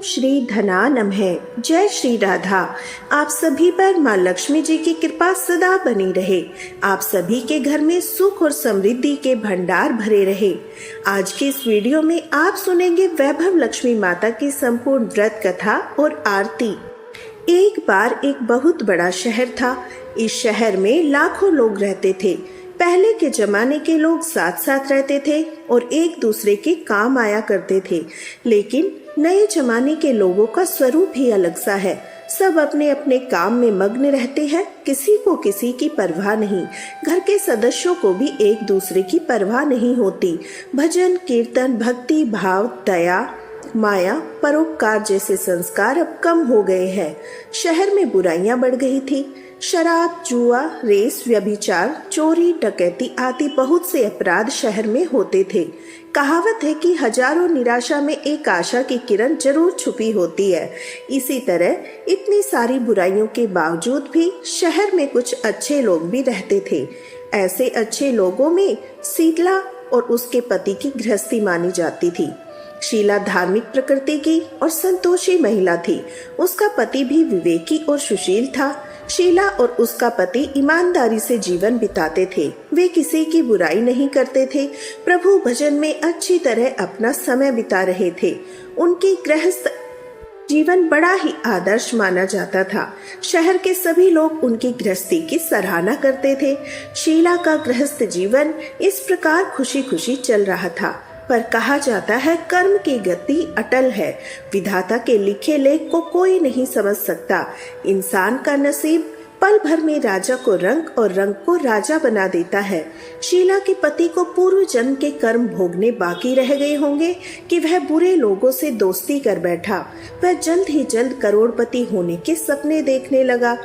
श्री धनानम है। जय श्री राधा। आप सभी पर माँ लक्ष्मी जी की कृपा सदा बनी रहे। आप सभी के घर में सुख और समृद्धि के भंडार भरे रहे। आज की इस वीडियो में आप सुनेंगे वैभव लक्ष्मी माता की संपूर्ण व्रत कथा और आरती। एक बार एक बहुत बड़ा शहर था। इस शहर में लाखों लोग रहते थे। पहले के जमाने के लोग साथ साथ रहते थे और एक दूसरे के काम आया करते थे, लेकिन नए जमाने के लोगों का स्वरूप ही अलग सा है। सब अपने अपने काम में मग्न रहते हैं, किसी को किसी की परवाह नहीं। घर के सदस्यों को भी एक दूसरे की परवाह नहीं होती। भजन कीर्तन, भक्ति भाव, दया, माया, परोपकार जैसे संस्कार अब कम हो गए हैं। शहर में बुराइयां बढ़ गई थी। शराब, जुआ, रेस, व्यभिचार, चोरी, डकैती आदि बहुत से अपराध शहर में होते थे। कहावत है कि हजारों निराशा में एक आशा की किरण जरूर छुपी होती है। इसी तरह इतनी सारी बुराइयों के बावजूद भी शहर में कुछ अच्छे लोग भी रहते थे। ऐसे अच्छे लोगों में शीला और उसके पति की गृहस्थी मानी जाती थी। शीला धार्मिक प्रकृति की और संतोषी महिला थी। उसका पति भी विवेकी और सुशील था। शीला और उसका पति ईमानदारी से जीवन बिताते थे। वे किसी की बुराई नहीं करते थे। प्रभु भजन में अच्छी तरह अपना समय बिता रहे थे। उनकी गृहस्थ जीवन बड़ा ही आदर्श माना जाता था। शहर के सभी लोग उनकी गृहस्थी की सराहना करते थे। शीला का गृहस्थ जीवन इस प्रकार खुशी खुशी चल रहा था। पर कहा जाता है कर्म की गति अटल है। विधाता के लिखे लेख को कोई नहीं समझ सकता। इंसान का नसीब पल भर में राजा को रंक और रंक को राजा बना देता है। शीला के पति को पूर्व जन्म के कर्म भोगने बाकी रह गए होंगे कि वह बुरे लोगों से दोस्ती कर बैठा। वह जल्द ही जल्द करोड़पति होने के सपने देखने लगा।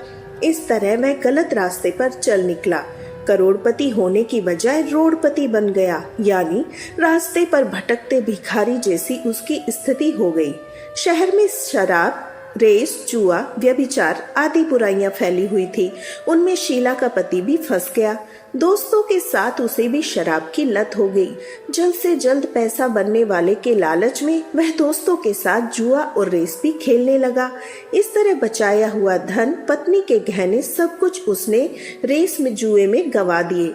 इस तरह वह गलत रास्ते पर चल निकला। करोड़पति होने की बजाय रोडपति बन गया, यानी रास्ते पर भटकते भिखारी जैसी उसकी स्थिति हो गई। शहर में शराब, रेस, जुआ, व्यभिचार आदि बुराइयां फैली हुई थी। उनमें शीला का पति भी फंस गया। दोस्तों के साथ उसे भी शराब की लत हो गई। जल्द से जल्द पैसा बनने वाले के लालच में वह दोस्तों के साथ जुआ और रेस भी खेलने लगा। इस तरह बचाया हुआ धन, पत्नी के गहने, सब कुछ उसने रेस में, जुए में गंवा दिए।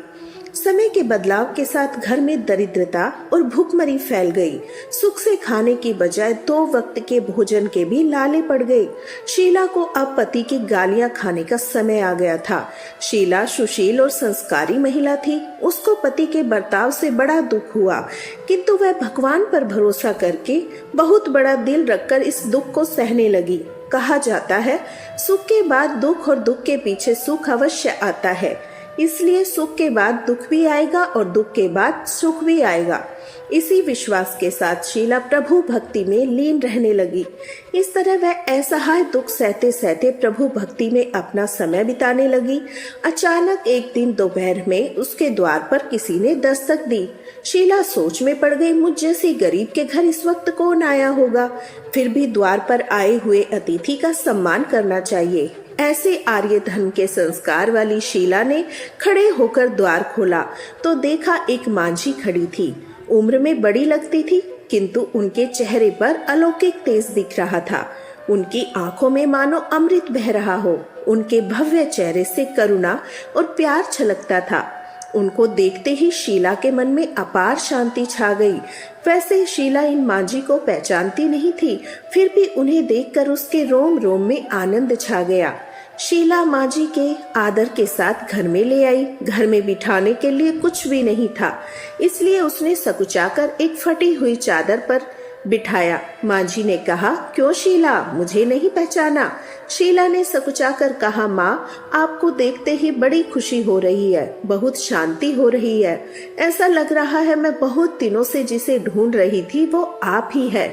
समय के बदलाव के साथ घर में दरिद्रता और भूखमरी फैल गई। सुख से खाने की बजाय 2 वक्त के भोजन के भी लाले पड़ गए। शीला को अब पति की गालियां खाने का समय आ गया था। शीला सुशील और संस्कारी महिला थी। उसको पति के बर्ताव से बड़ा दुख हुआ, किंतु वह भगवान पर भरोसा करके बहुत बड़ा दिल रखकर इस दुख को सहने लगी। कहा जाता है सुख के बाद दुख और दुख के पीछे सुख अवश्य आता है। इसलिए सुख के बाद दुख भी आएगा और दुख के बाद सुख भी आएगा। इसी विश्वास के साथ शीला प्रभु भक्ति में लीन रहने लगी। इस तरह वह असहाय दुख सहते सहते प्रभु भक्ति में अपना समय बिताने लगी। अचानक एक दिन दोपहर में उसके द्वार पर किसी ने दस्तक दी। शीला सोच में पड़ गई, मुझ जैसी गरीब के घर इस वक्त कौन आया होगा। फिर भी द्वार पर आए हुए अतिथि का सम्मान करना चाहिए। ऐसे आर्य धन के संस्कार वाली शीला ने खड़े होकर द्वार खोला तो देखा एक मांझी खड़ी थी। उम्र में बड़ी लगती थी, किंतु उनके चेहरे पर अलौकिक तेज दिख रहा था। उनकी आंखों में मानो अमृत बह रहा हो। उनके भव्य चेहरे से करुणा और प्यार छलकता था। उनको देखते ही शीला के मन में अपार शांति छा गई। वैसे शीला इन मांझी को पहचानती नहीं थी, फिर भी उन्हें देखकर उसके रोम रोम में आनंद छा गया। शीला मांझी के आदर के साथ घर में ले आई। घर में बिठाने के लिए कुछ भी नहीं था, इसलिए उसने सकुचाकर एक फटी हुई चादर पर बिठाया। मांझी ने कहा, क्यों शीला, मुझे नहीं पहचाना? शीला ने सकुचाकर कहा, माँ, आपको देखते ही बड़ी खुशी हो रही है, बहुत शांति हो रही है। ऐसा लग रहा है मैं बहुत दिनों से जिसे ढूंढ रही थी वो आप ही है,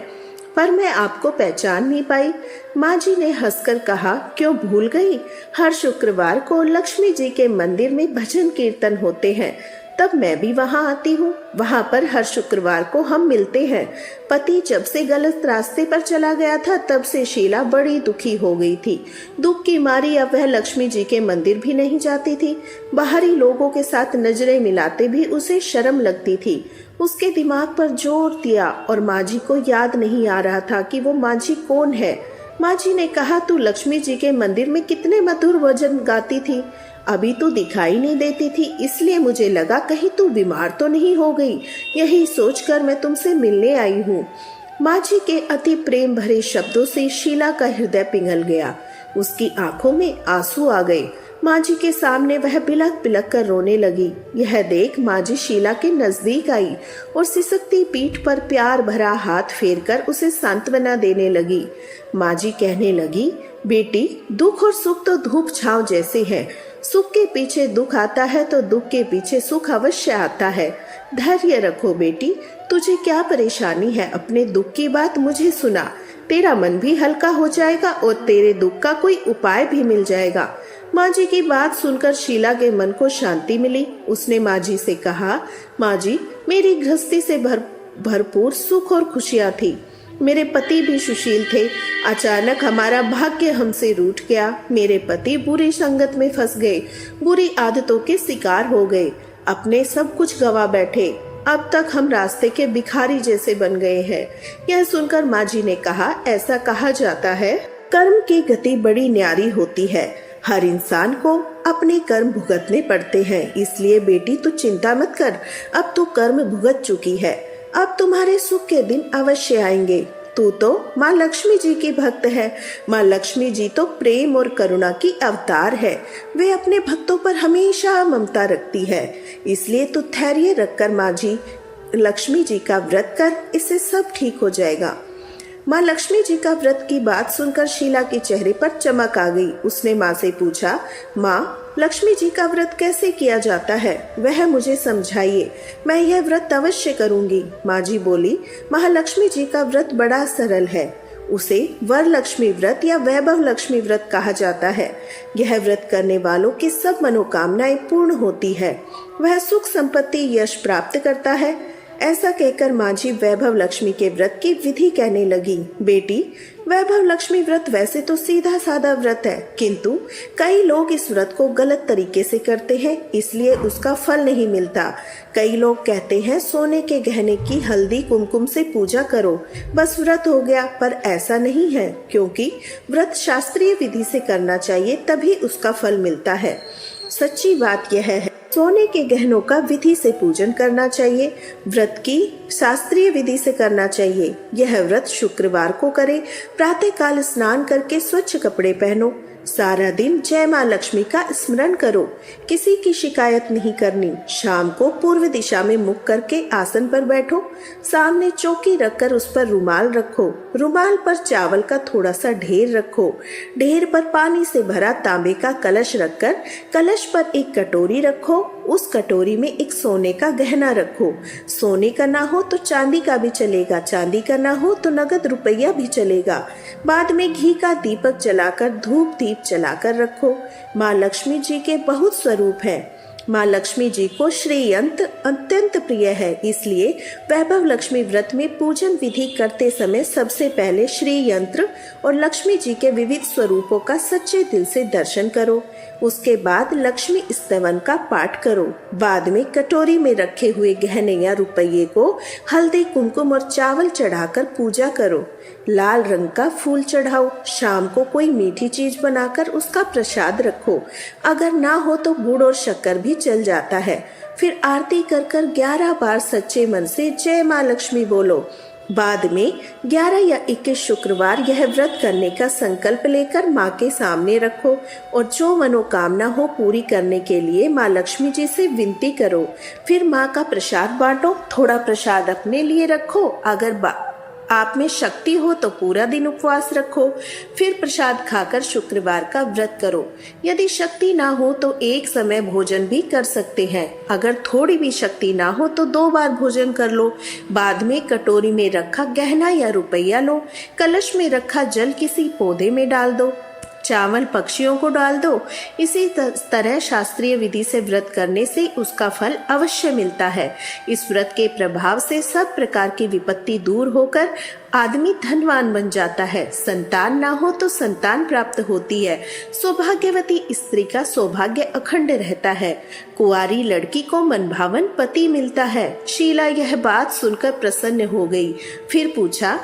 पर मैं आपको पहचान नहीं पाई। मांझी ने हंसकर कहा, क्यों भूल गई? हर शुक्रवार को लक्ष्मी जी के मंदिर में भजन कीर्तन होते हैं। तब मैं भी वहां आती हूँ। वहां पर हर शुक्रवार को हम मिलते हैं। पति जब से गलत रास्ते पर चला गया था तब से शीला बड़ी दुखी हो गई थी। दुख की मारी अब वह लक्ष्मी जी के मंदिर भी नहीं जाती थी। बाहरी लोगों के साथ नजरें मिलाते भी उसे शर्म लगती थी। उसके दिमाग पर जोर दिया और माँ जी को याद नहीं आ रहा था कि वो माँ जी कौन है। माँ जी ने कहा, तू लक्ष्मी जी के मंदिर में कितने मधुर भजन गाती थी, अभी तू दिखाई नहीं देती थी, इसलिए मुझे लगा कहीं तू बीमार तो नहीं हो गई। यही सोचकर मैं तुमसे मिलने आई हूँ। माँ जी के अति प्रेम भरे शब्दों से शीला का हृदय पिघल गया। उसकी आंखों में आंसू आ गए। माँ जी के सामने वह बिलख बिलख कर रोने लगी। यह देख माँ जी शीला के नजदीक आई और सिसकती पीठ पर प्यार भरा हाथ फेरकर उसे सांत्वना देने लगी। माँ जी कहने लगी, बेटी, दुख और सुख तो धूप छांव जैसे हैं। सुख के पीछे दुख आता है तो दुख के पीछे सुख अवश्य आता है। धैर्य रखो बेटी, तुझे क्या परेशानी है, अपने दुख की बात मुझे सुना। तेरा मन भी हल्का हो जाएगा और तेरे दुख का कोई उपाय भी मिल जाएगा। माँ जी की बात सुनकर शीला के मन को शांति मिली। उसने माँ जी से कहा, माँ जी, मेरी गृहस्थी से भरपूर सुख और खुशियाँ थी। मेरे पति भी सुशील थे। अचानक हमारा भाग्य हमसे रूठ गया। मेरे पति बुरी संगत में फंस गए, बुरी आदतों के शिकार हो गए, अपने सब कुछ गवा बैठे। अब तक हम रास्ते के भिखारी जैसे बन गए हैं। यह सुनकर माँ जी ने कहा, ऐसा कहा जाता है, कर्म की गति बड़ी न्यारी होती है। हर इंसान को अपने कर्म भुगतने पड़ते हैं। इसलिए बेटी, तू चिंता मत कर, अब तू कर्म भुगत चुकी है। अब तुम्हारे सुख के दिन अवश्य आएंगे। तू तो माँ लक्ष्मी जी की भक्त है। माँ लक्ष्मी जी तो प्रेम और करुणा की अवतार है। वे अपने भक्तों पर हमेशा ममता रखती है। इसलिए तू धैर्य रखकर माँ जी लक्ष्मी जी का व्रत कर, इससे सब ठीक हो जाएगा। माँ लक्ष्मी जी का व्रत की बात सुनकर शीला के चेहरे पर चमक आ गई। उसने माँ से पूछा, माँ, लक्ष्मी जी का व्रत कैसे किया जाता है, वह मुझे समझाइए, मैं यह व्रत अवश्य करूंगी। माँ जी बोली, महालक्ष्मी जी का व्रत बड़ा सरल है। उसे वरलक्ष्मी व्रत या वैभव लक्ष्मी व्रत कहा जाता है। यह व्रत करने वालों की सब मनोकामनाएं पूर्ण होती है। वह सुख संपत्ति यश प्राप्त करता है। ऐसा कहकर माँ जी वैभव लक्ष्मी के व्रत की विधि कहने लगी। बेटी, वैभव लक्ष्मी व्रत वैसे तो सीधा साधा व्रत है, किंतु कई लोग इस व्रत को गलत तरीके से करते हैं, इसलिए उसका फल नहीं मिलता। कई लोग कहते हैं सोने के गहने की हल्दी कुमकुम से पूजा करो, बस व्रत हो गया, पर ऐसा नहीं है, क्योंकि व्रत शास्त्रीय विधि से करना चाहिए, तभी उसका फल मिलता है। सच्ची बात यह है, सोने के गहनों का विधि से पूजन करना चाहिए, व्रत की शास्त्रीय विधि से करना चाहिए। यह व्रत शुक्रवार को करें। प्रातःकाल स्नान करके स्वच्छ कपड़े पहनो। सारा दिन जय माँ लक्ष्मी का स्मरण करो। किसी की शिकायत नहीं करनी। शाम को पूर्व दिशा में मुख करके आसन पर बैठो। सामने चौकी रखकर उस पर रुमाल रखो। रुमाल पर चावल का थोड़ा सा ढेर रखो। ढेर पर पानी से भरा तांबे का कलश रखकर कलश पर एक कटोरी रखो। उस कटोरी में एक सोने का गहना रखो। सोने का ना हो तो चांदी का भी चलेगा, चांदी का ना हो तो नगद रुपया भी चलेगा। बाद में घी का दीपक जलाकर धूप दीप जलाकर रखो। माँ लक्ष्मी जी के बहुत स्वरूप हैं। माँ लक्ष्मी जी को श्री यंत्र अत्यंत प्रिय है, इसलिए वैभव लक्ष्मी व्रत में पूजन विधि करते समय सबसे पहले श्री यंत्र और लक्ष्मी जी के विविध स्वरूपों का सच्चे दिल से दर्शन करो। उसके बाद लक्ष्मी स्तवन का पाठ करो। बाद में कटोरी में रखे हुए गहने या रुपये को हल्दी कुमकुम और चावल चढ़ाकर पूजा करो। लाल रंग का फूल चढ़ाओ। शाम को कोई मीठी चीज बनाकर उसका प्रसाद रखो। अगर ना हो तो गुड़ और शक्कर भी चल जाता है। फिर आरती कर कर 11 बार सच्चे मन से जय माँ लक्ष्मी बोलो। बाद में 11 या 21 शुक्रवार यह व्रत करने का संकल्प लेकर माँ के सामने रखो और जो मनोकामना हो पूरी करने के लिए माँ लक्ष्मी जी से विनती करो। फिर माँ का प्रसाद बांटो। थोड़ा प्रसाद अपने लिए रखो। अगर आप में शक्ति हो तो पूरा दिन उपवास रखो। फिर प्रसाद खाकर शुक्रवार का व्रत करो। यदि शक्ति ना हो तो एक समय भोजन भी कर सकते हैं। अगर थोड़ी भी शक्ति ना हो तो 2 बार भोजन कर लो। बाद में कटोरी में रखा गहना या रुपया लो। कलश में रखा जल किसी पौधे में डाल दो। चावल पक्षियों को डाल दो। इसी तरह शास्त्रीय विधि से व्रत करने से उसका फल अवश्य मिलता है। इस व्रत के प्रभाव से सब प्रकार की विपत्ति दूर होकर आदमी धनवान बन जाता है। संतान ना हो तो संतान प्राप्त होती है। सौभाग्यवती स्त्री का सौभाग्य अखंड रहता है। कुंवारी लड़की को मनभावन पति मिलता है। शीला यह बात सुनकर प्रसन्न हो गई। फिर पूछा,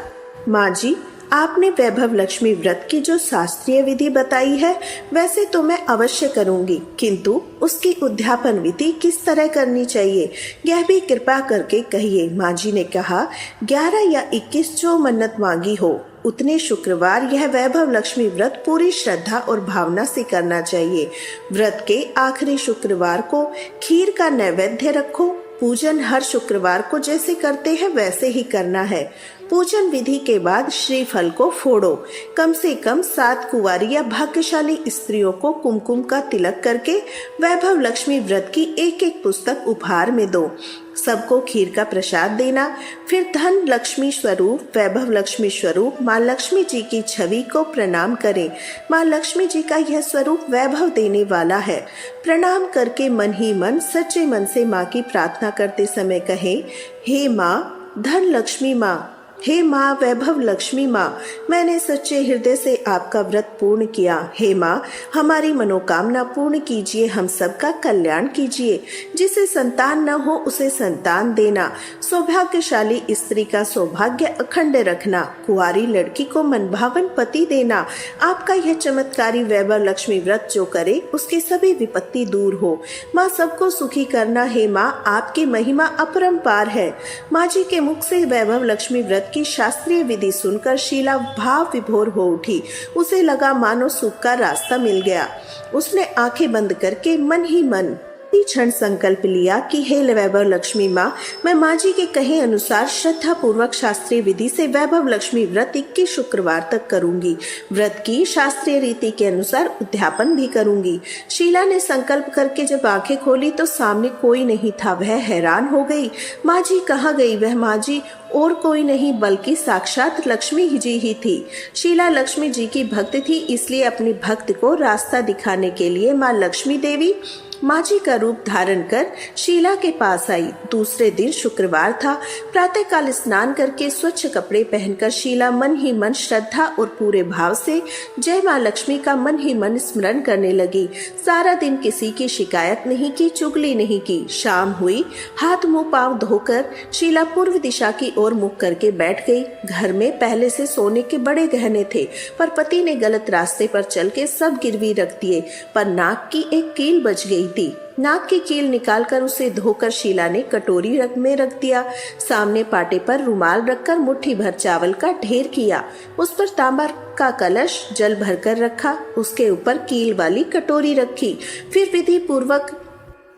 माँ जी, आपने वैभव लक्ष्मी व्रत की जो शास्त्रीय विधि बताई है वैसे तो मैं अवश्य करूंगी, किंतु उसकी उद्यापन विधि किस तरह करनी चाहिए यह भी कृपा करके कहिए। माँ जी ने कहा, 11 या 21 जो मन्नत मांगी हो उतने शुक्रवार यह वैभव लक्ष्मी व्रत पूरी श्रद्धा और भावना से करना चाहिए। व्रत के आखिरी शुक्रवार को खीर का नैवेद्य रखो। पूजन हर शुक्रवार को जैसे करते हैं वैसे ही करना है। पूजन विधि के बाद श्रीफल को फोड़ो। कम से कम 7 कुंवारी या भाग्यशाली स्त्रियों को कुमकुम का तिलक करके वैभव लक्ष्मी व्रत की एक एक पुस्तक उपहार में दो। सबको खीर का प्रसाद देना। फिर धन लक्ष्मी स्वरूप वैभव लक्ष्मी स्वरूप माँ लक्ष्मी जी की छवि को प्रणाम करें। माँ लक्ष्मी जी का यह स्वरूप वैभव देने वाला है। प्रणाम करके मन ही मन सच्चे मन से माँ की प्रार्थना करते समय कहें, हे माँ धन लक्ष्मी माँ, हे माँ वैभव लक्ष्मी माँ, मैंने सच्चे हृदय से आपका व्रत पूर्ण किया। हे माँ, हमारी मनोकामना पूर्ण कीजिए, हम सबका कल्याण कीजिए। जिसे संतान न हो उसे संतान देना। सौभाग्यशाली स्त्री का सौभाग्य अखंड रखना। कुंवारी लड़की को मनभावन पति देना। आपका यह चमत्कारी वैभव लक्ष्मी व्रत जो करे उसकी सभी विपत्ति दूर हो। माँ सबको सुखी करना। हे माँ, आपकी महिमा अपरंपार है। माँ जी के मुख से वैभव लक्ष्मी व्रत की शास्त्रीय विधि सुनकर शीला भाव विभोर हो उठी। उसे लगा मानो सुख का रास्ता मिल गया। उसने आंखें बंद करके मन ही मन क्षण संकल्प लिया कि हे वैभव लक्ष्मी माँ, मैं माँ जी के कहे अनुसार श्रद्धा पूर्वक शास्त्रीय विधि से वैभव लक्ष्मी व्रत 21 शुक्रवार तक करूंगी। व्रत की शास्त्रीय रीति के अनुसार उद्यापन भी करूंगी। शीला ने संकल्प करके जब आंखें खोली तो सामने कोई नहीं था। वह हैरान हो गई। माँ जी कहाँ गई? वह माँ जी और कोई नहीं बल्कि साक्षात लक्ष्मी जी ही थी। शीला लक्ष्मी जी की भक्त थी, इसलिए अपनी भक्त को रास्ता दिखाने के लिए माँ लक्ष्मी देवी माँ जी का रूप धारण कर शीला के पास आई। दूसरे दिन शुक्रवार था। प्रातःकाल स्नान करके स्वच्छ कपड़े पहनकर शीला मन ही मन श्रद्धा और पूरे भाव से जय माँ लक्ष्मी का मन ही मन स्मरण करने लगी। सारा दिन किसी की शिकायत नहीं की, चुगली नहीं की। शाम हुई। हाथ मुंह पांव धोकर शीला पूर्व दिशा की ओर मुख करके बैठ गई। घर में पहले से सोने के बड़े गहने थे, पर पति ने गलत रास्ते पर चल के सब गिरवी रख दिए। पर नाक की एक कील बच गई थी। नाक की कील निकालकर उसे धोकर शीला ने कटोरी में रख दिया। सामने पाटे पर रुमाल रखकर मुट्ठी भर चावल का ढेर किया। उस पर तांबा का कलश जल भरकर रखा। उसके ऊपर कील वाली कटोरी रखी। फिर विधि पूर्वक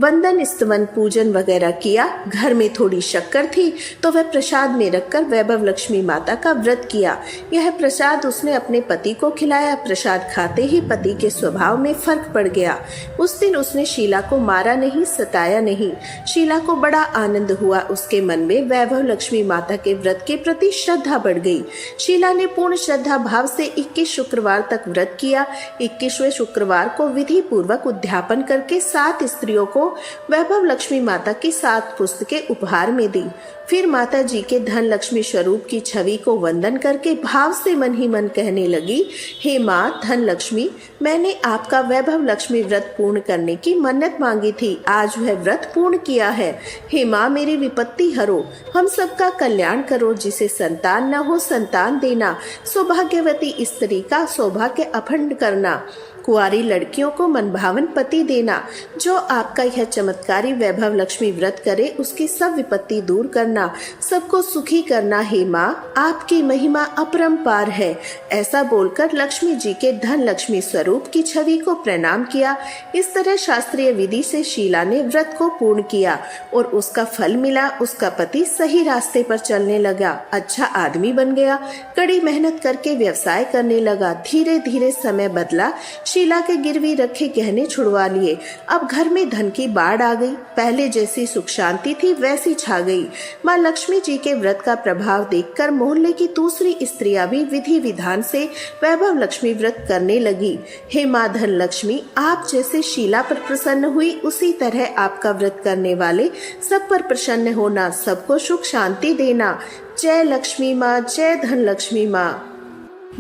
वंदन स्तवन पूजन वगैरह किया। घर में थोड़ी शक्कर थी तो वह प्रसाद में रखकर वैभव लक्ष्मी माता का व्रत किया। यह प्रसाद उसने अपने पति को खिलाया। प्रसाद खाते ही पति के स्वभाव में फर्क पड़ गया। उस दिन उसने शीला को मारा नहीं, सताया नहीं। शीला को बड़ा आनंद हुआ। उसके मन में वैभव लक्ष्मी माता के व्रत के प्रति श्रद्धा बढ़ गई। शीला ने पूर्ण श्रद्धा भाव से 21 शुक्रवार तक व्रत किया। 21वें शुक्रवार को विधि पूर्वक उद्यापन करके 7 स्त्रियों को वैभव लक्ष्मी माता की 7 पुस्तकें उपहार में दी। फिर माता जी के धन लक्ष्मी स्वरूप की छवि को वंदन करके भाव से मन ही मन कहने लगी, हे माँ धन लक्ष्मी, मैंने आपका वैभव लक्ष्मी व्रत पूर्ण करने की मन्नत मांगी थी। आज वह व्रत पूर्ण किया है। हे माँ, मेरी विपत्ति हरो, हम सबका कल्याण करो। जिसे संतान न हो संतान देना। सौभाग्यवती स्त्री का सौभाग्य अखंड करना। कुंवारी लड़कियों को मनभावन पति देना। जो आपका यह चमत्कारी वैभव लक्ष्मी व्रत करे उसकी सब विपत्ति दूर करना। सबको सुखी करना। हे माँ, आपकी महिमा अपरंपार है। ऐसा बोलकर लक्ष्मी जी के धन लक्ष्मी स्वरूप की छवि को प्रणाम किया। इस तरह शास्त्रीय विधि से शीला ने व्रत को पूर्ण किया और उसका फल मिला। उसका पति सही रास्ते पर चलने लगा, अच्छा आदमी बन गया, कड़ी मेहनत करके व्यवसाय करने लगा। धीरे धीरे समय बदला। शीला के गिरवी रखे गहने छुड़वा लिए। अब घर में धन की बाढ़ आ गई। पहले जैसी सुख शांति थी वैसी छा गई। माँ लक्ष्मी जी के व्रत का प्रभाव देखकर मोहल्ले की दूसरी स्त्रियां भी विधि विधान से वैभव लक्ष्मी व्रत करने लगी। हे माँ धन लक्ष्मी, आप जैसे शीला पर प्रसन्न हुई उसी तरह आपका व्रत करने वाले सब पर प्रसन्न होना, सबको सुख शांति देना। जय लक्ष्मी माँ, जय धन लक्ष्मी माँ।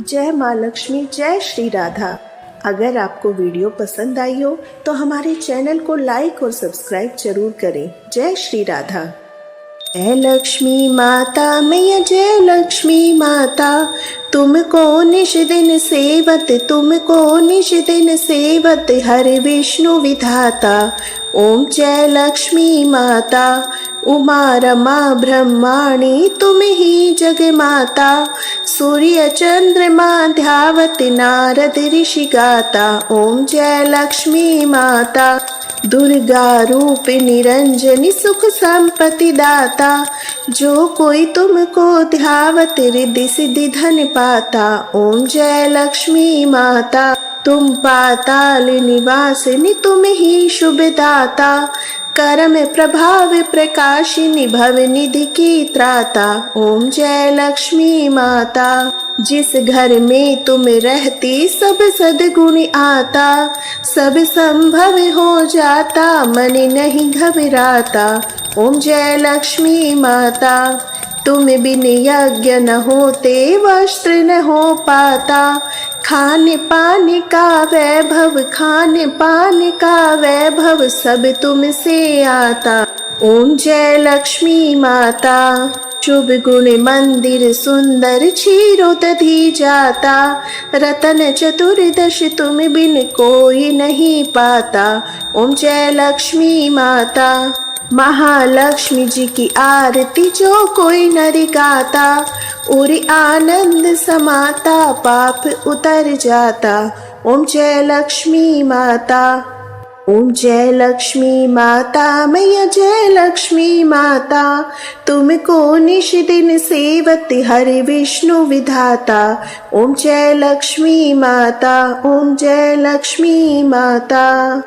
जय माँ लक्ष्मी, जय श्री राधा। अगर आपको वीडियो पसंद आई हो तो हमारे चैनल को लाइक और सब्सक्राइब जरूर करें। जय श्री राधा। जय लक्ष्मी माता मैया, जय लक्ष्मी माता, तुमको निश दिन सेवत, तुमको निश दिन सेवत, हर विष्णु विधाता। ओम जय लक्ष्मी माता, उमा रमा ब्रह्माणी, तुम ही जग माता, सूर्य चंद्रमा ध्यावत, नारद ऋषि गाता। ओम जय लक्ष्मी माता, दुर्गा रूप निरंजनी, सुख संपत्ति दाता, जो कोई तुमको ध्यावत, रिद्धि सिद्धि धन पाता। ओम जय लक्ष्मी माता, तुम पाताल निवासिनी, तुम ही शुभ दाता, कर्म प्रभाव प्रकाशिनी, भव निधि की त्राता। ओम जय लक्ष्मी माता, जिस घर में तुम रहती सब सद्गुण आता, सब संभव हो जाता, मन नहीं घबराता। ओम जय लक्ष्मी माता, तुम बिन यज्ञ न होते, वस्त्र न हो पाता, खाने पाने का वैभव, खाने पाने का वैभव, सब तुमसे आता। ओम जय लक्ष्मी माता, शुभ गुण मंदिर सुंदर, क्षीरो दधी जाता, रतन चतुर्दश तुम बिन कोई नहीं पाता। ओम जय लक्ष्मी माता, महालक्ष्मी जी की आरती जो कोई नर गाता, और आनंद समाता, पाप उतर जाता। ओम जय लक्ष्मी माता, ओम जय लक्ष्मी माता मैया, जय लक्ष्मी माता, तुमको निश दिन सेवत, हर विष्णु विधाता। ओम जय लक्ष्मी माता, ओम जय लक्ष्मी माता।